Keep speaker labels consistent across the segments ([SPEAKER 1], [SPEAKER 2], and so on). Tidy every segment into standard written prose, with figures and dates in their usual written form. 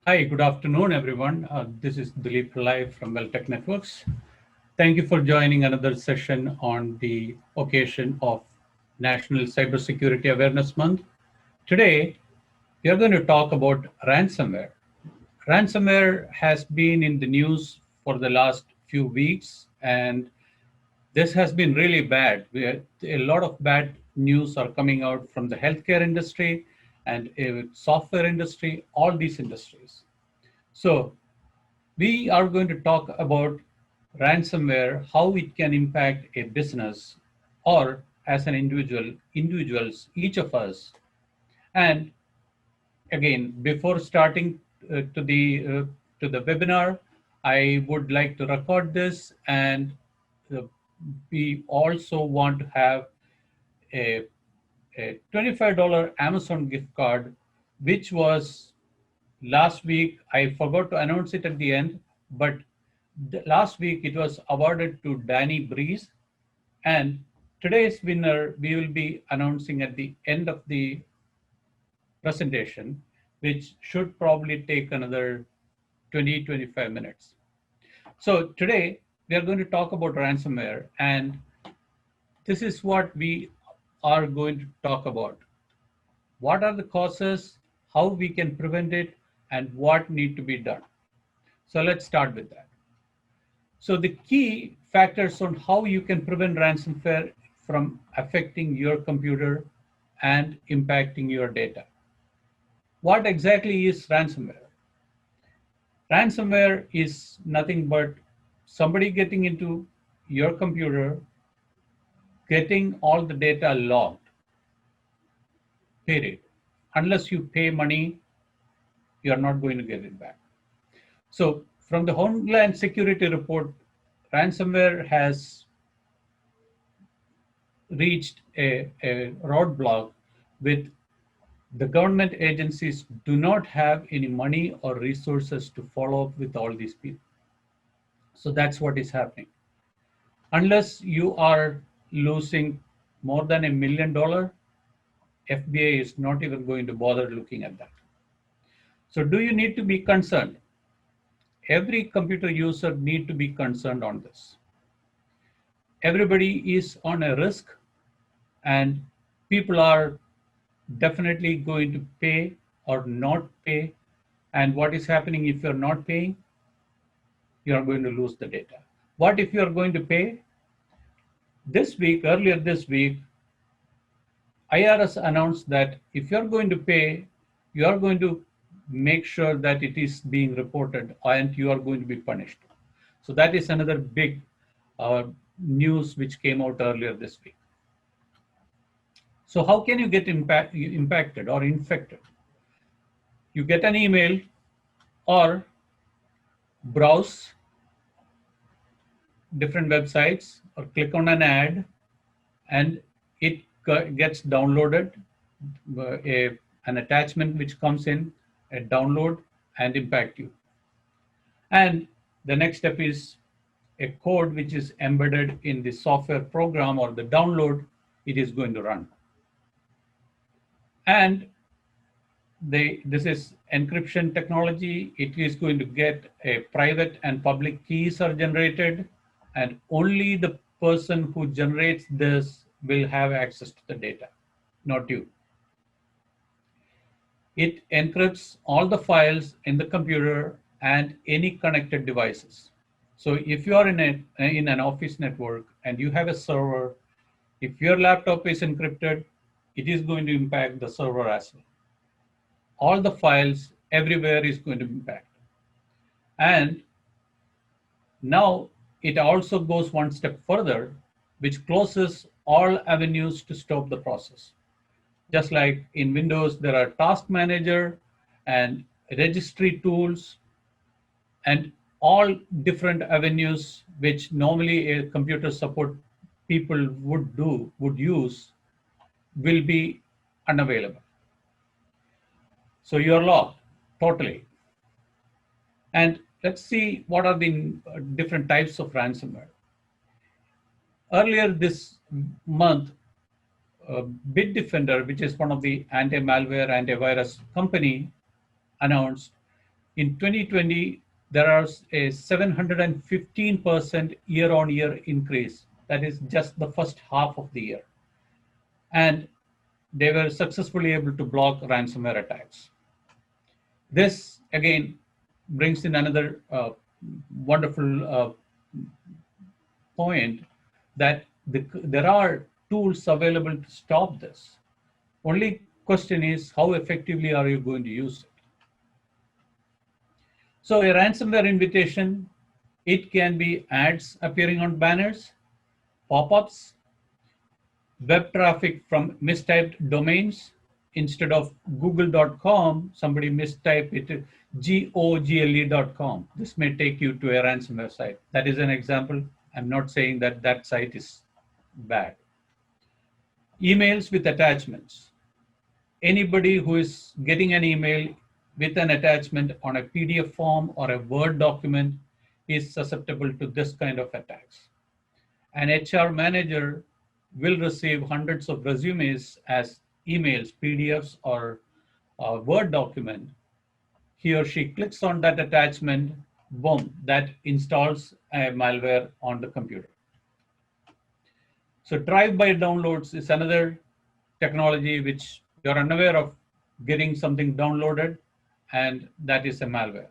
[SPEAKER 1] Hi, good afternoon, everyone. This is Duleep Pillai from Veltec Networks. Thank you for joining another session on the occasion of National Cybersecurity Awareness Month. Today, we are going to talk about ransomware. Ransomware has been in the news for the last few weeks, and this has been really bad. A lot of bad news are coming out from the healthcare industry and software industry, all these industries. So we are going to talk about ransomware, how it can impact a business or as an individuals, each of us. And again, before starting to the webinar, I would like to record this, and uh, we also want to have a, a $25 Amazon gift card, which was last week. I forgot to announce it at the end, but last week it was awarded to Danny Breeze, and today's winner we will be announcing at the end of the presentation, which should probably take another 20-25 minutes. So today we are going to talk about ransomware, and this is what we are going to talk about. What are the causes, how we can prevent it, and what need to be done. So let's start with that. So the key factors on how you can prevent ransomware from affecting your computer and impacting your data. What exactly is ransomware? Ransomware is nothing but somebody getting into your computer, getting all the data logged, period. Unless you pay money, you are not going to get it back. So from the Homeland Security report, ransomware has reached a roadblock with the government agencies do not have any money or resources to follow up with all these people. So that's what is happening. Unless you are losing more than $1 million, FBI is not even going to bother looking at that. So do you need to be concerned? Every computer user need to be concerned on this. Everybody is on a risk, and people are definitely going to pay or not pay. And what is happening if you're not paying? You are going to lose the data. What if you are going to pay? Earlier this week, IRS announced that if you're going to pay, you are going to make sure that it is being reported and you are going to be punished. So that is another big news which came out earlier this week. So how can you get impacted or infected? You get an email or browse different websites or click on an ad, and it gets downloaded, an attachment which comes in, a download, and impact you. And the next step is a code which is embedded in the software program or the download it is going to run. And this is encryption technology. It is going to get a private and public keys are generated, and only the person who generates this will have access to the data, not you. It encrypts all the files in the computer and any connected devices. So if you are in an office network and you have a server, if your laptop is encrypted, it is going to impact the server as well. All the files everywhere is going to impact. And now it also goes one step further, which closes all avenues to stop the process. Just like in Windows, there are task manager and registry tools and all different avenues which normally a computer support people would use will be unavailable. So you're locked totally. And let's see what are the different types of ransomware. Earlier this month, Bitdefender, which is one of the anti-malware, antivirus company, announced In 2020, there is a 715% year-on-year increase. That is just the first half of the year. And they were successfully able to block ransomware attacks. This, again, brings in another wonderful point that there are tools available to stop this. Only question is, how effectively are you going to use it? So a ransomware invitation, it can be ads appearing on banners, pop-ups, web traffic from mistyped domains. Instead of google.com, somebody mistype it gogle.com. This may take you to a ransomware site. That is an example. I'm not saying that that site is bad. Emails with attachments. Anybody who is getting an email with an attachment on a PDF form or a Word document is susceptible to this kind of attacks. An HR manager will receive hundreds of resumes as emails, PDFs, or a Word document. He or she clicks on that attachment, boom, that installs a malware on the computer. So drive-by downloads is another technology which you're unaware of getting something downloaded, and that is a malware.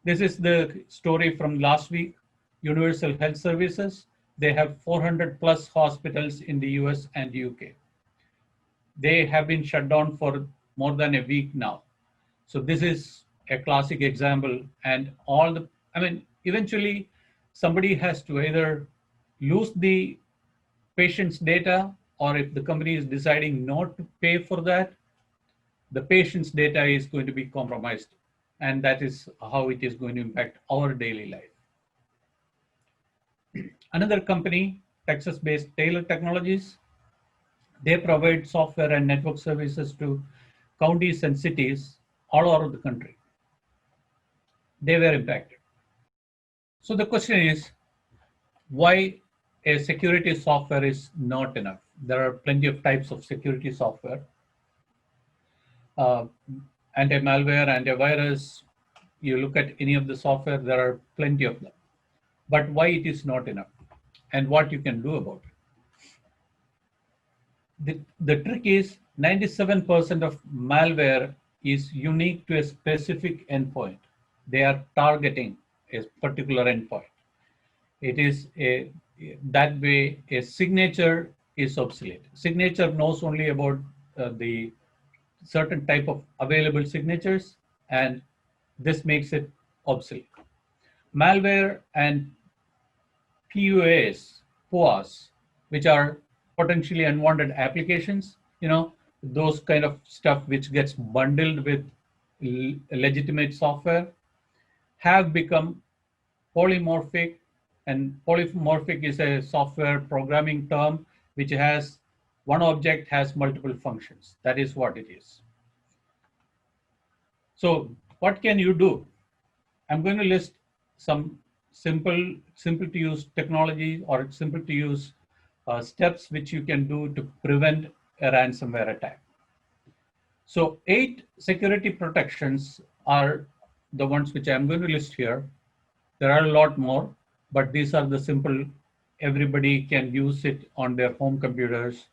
[SPEAKER 1] This is the story from last week. Universal Health Services, they have 400 plus hospitals in the US and UK. They have been shut down for more than a week now. So this is a classic example, and eventually somebody has to either lose the patient's data, or if the company is deciding not to pay for that, the patient's data is going to be compromised. And that is how it is going to impact our daily life. Another company, Texas-based Taylor Technologies, they provide software and network services to counties and cities all over the country. They were impacted. So the question is, why a security software is not enough? There are plenty of types of security software. Anti-malware, antivirus, you look at any of the software, there are plenty of them. But why it is not enough, and what you can do about it? The trick is 97% of malware is unique to a specific endpoint. They are targeting a particular endpoint. It is that way a signature is obsolete. Signature knows only about the certain type of available signatures, and this makes it obsolete. Malware and POAs, which are potentially unwanted applications, those kind of stuff which gets bundled with legitimate software, have become polymorphic. And polymorphic is a software programming term which has one object has multiple functions. That is what it is. So what can you do? I'm going to list some simple to use technology or simple to use steps which you can do to prevent a ransomware attack. So 8 security protections are the ones which I'm going to list here. There are a lot more, but these are the simple, everybody can use it on their home computers.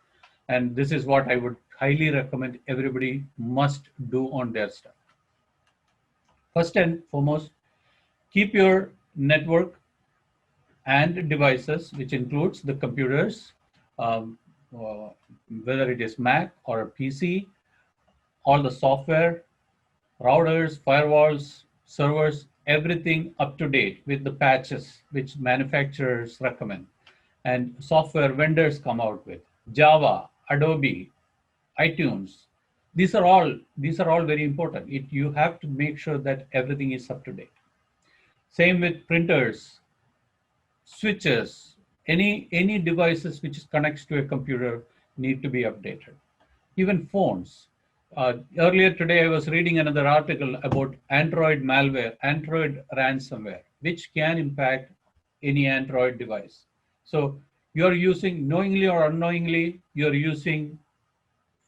[SPEAKER 1] And this is what I would highly recommend everybody must do on their stuff. First and foremost, keep your network and devices, which includes the computers, whether it is Mac or a PC, all the software, routers, firewalls, servers, everything up to date with the patches which manufacturers recommend and software vendors come out with. Java, Adobe, iTunes. These are all very important. You have to make sure that everything is up to date. Same with printers, switches, any devices which connects to a computer need to be updated. Even phones. Earlier today, I was reading another article about Android malware, Android ransomware, which can impact any Android device. So you're using, knowingly or unknowingly, you're using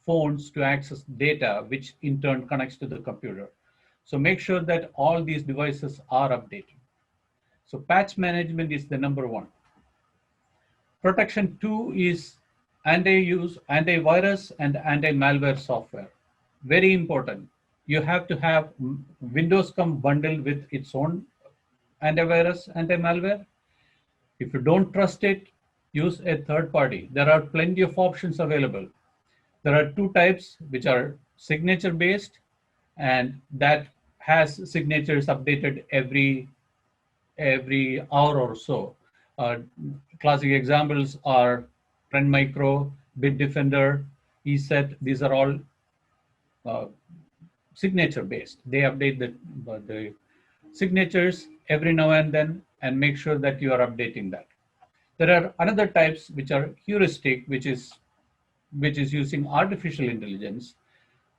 [SPEAKER 1] phones to access data, which in turn connects to the computer. So make sure that all these devices are updated. So patch management is the number one. Protection two is antivirus and anti-malware software. Very important. You have to have Windows come bundled with its own antivirus, anti-malware. If you don't trust it, use a third party. There are plenty of options available. There are two types, which are signature based, and that has signatures updated every hour or so. Uh, Classic examples are Trend Micro, Bitdefender, ESET. These are all uh, signature based. They update the signatures every now and then and make sure that you are updating that. There are another types which are heuristic, which is using artificial intelligence.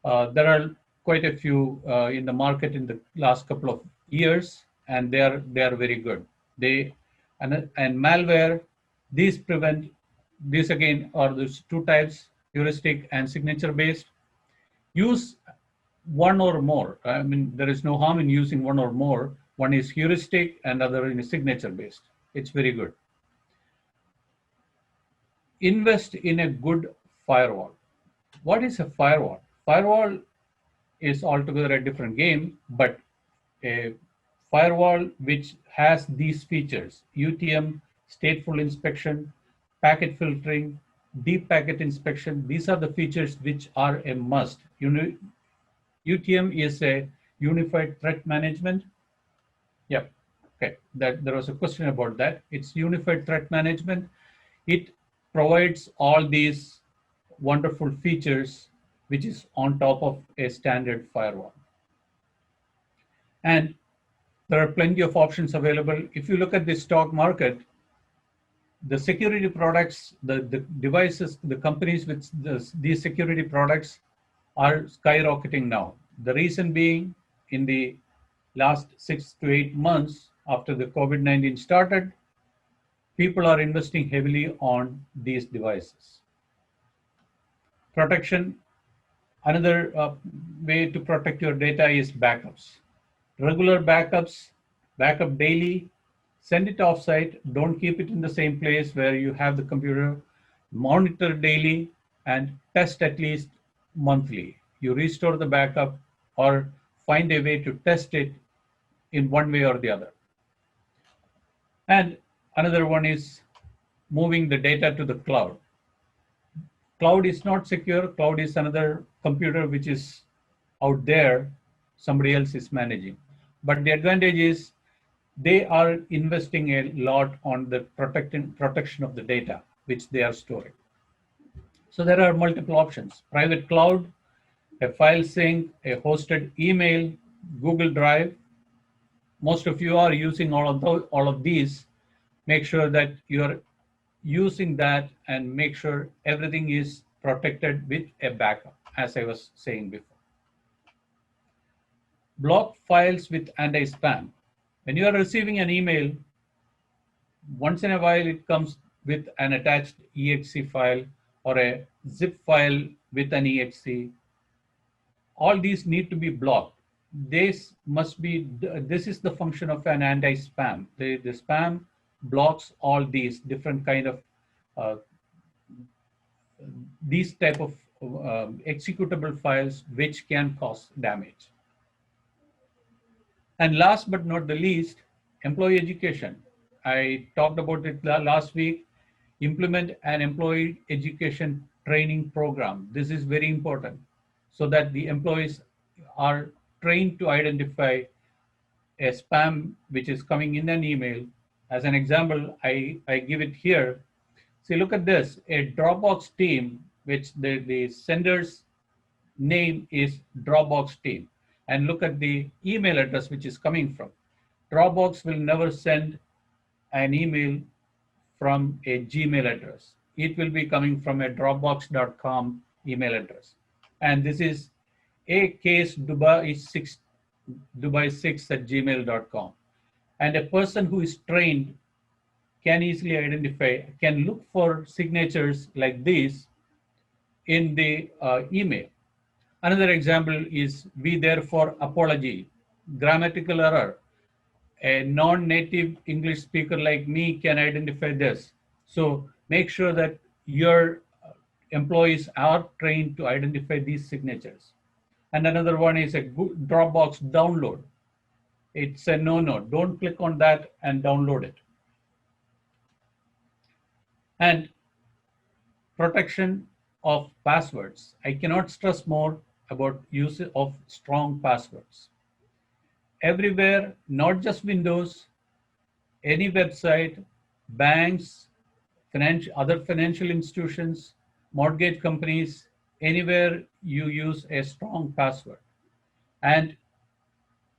[SPEAKER 1] There are quite a few in the market in the last couple of years, and they are very good. They and malware, these again are those two types, heuristic and signature based. Use one or more. I mean, there is no harm in using one or more. One is heuristic and other is signature based. It's very good. Invest in a good firewall. What is a firewall? Firewall is altogether a different game, but a firewall which has these features: UTM, stateful inspection, packet filtering, deep packet inspection. These are the features which are a must. UTM is a unified threat management. Yep. Okay. That there was a question about that. It's unified threat management. It provides all these wonderful features which is on top of a standard firewall. And there are plenty of options available. If you look at the stock market, the security products, the devices, the companies with these security products are skyrocketing now. The reason being, in the last 6 to 8 months after the COVID-19 started, people are investing heavily on these devices. Protection, another way to protect your data is backups. Regular backups, backup daily, send it offsite, don't keep it in the same place where you have the computer, monitor daily and test at least monthly. You restore the backup or find a way to test it in one way or the other. And another one is moving the data to the cloud. Cloud is not secure. Cloud is another computer which is out there, somebody else is managing. But the advantage is they are investing a lot on the protection of the data which they are storing. So there are multiple options: private cloud, a file sync, a hosted email, Google Drive. Most of you are using all of these. Make sure that you are using that and make sure everything is protected with a backup, as I was saying before. Block files with anti-spam. When you are receiving an email, once in a while it comes with an attached exe file or a zip file with an exe. All these need to be blocked. This is the function of an anti-spam. The spam blocks all these different kind of these type of executable files which can cause damage. And last but not the least, employee education. I talked about it last week. Implement an employee education training program. This is very important so that the employees are trained to identify a spam which is coming in an email. As an example, I give it here. See, look at this, a Dropbox team, which the sender's name is Dropbox team. And look at the email address which is coming from. Dropbox will never send an email from a Gmail address. It will be coming from a dropbox.com email address. And this is a case Dubai6 at gmail.com. And a person who is trained can easily identify, can look for signatures like these in the email. Another example is we therefore apology. grammatical error. A non-native English speaker like me can identify this. So make sure that your employees are trained to identify these signatures. And another one is a Dropbox download. It's a no-no. Don't click on that and download it. And protection of passwords. I cannot stress more about use of strong passwords. Everywhere, not just Windows, any website, banks, other financial institutions, mortgage companies, anywhere you use a strong password. And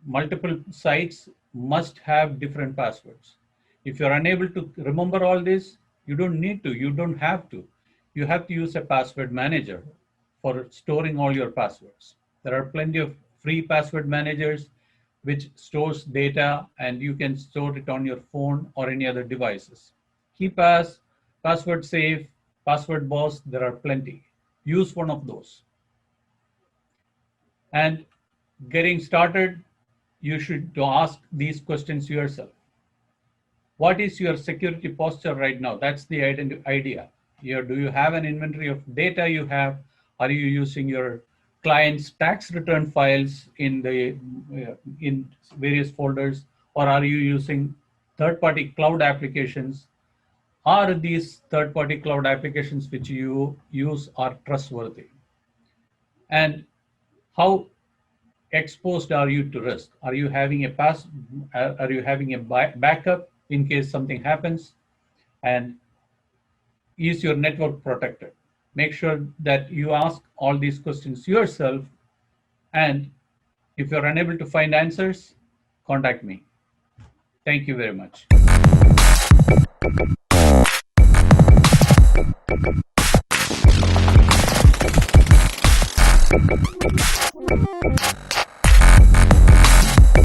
[SPEAKER 1] multiple sites must have different passwords. If you're unable to remember all this, you don't need to, you don't have to. You have to use a password manager for storing all your passwords. There are plenty of free password managers which stores data, and you can store it on your phone or any other devices. KeePass, Password Safe, Password Boss, there are plenty. Use one of those. And getting started, you should ask these questions yourself. What is your security posture right now? That's the idea. Do you have an inventory of data you have? Are you using your client's tax return files in various folders, or are you using third-party cloud applications? Are these third-party cloud applications which you use are trustworthy? And how exposed are you to risk? Are you having a backup in case something happens? And is your network protected? Make sure that you ask all these questions yourself. And if you're unable to find answers, contact me. Thank you very much.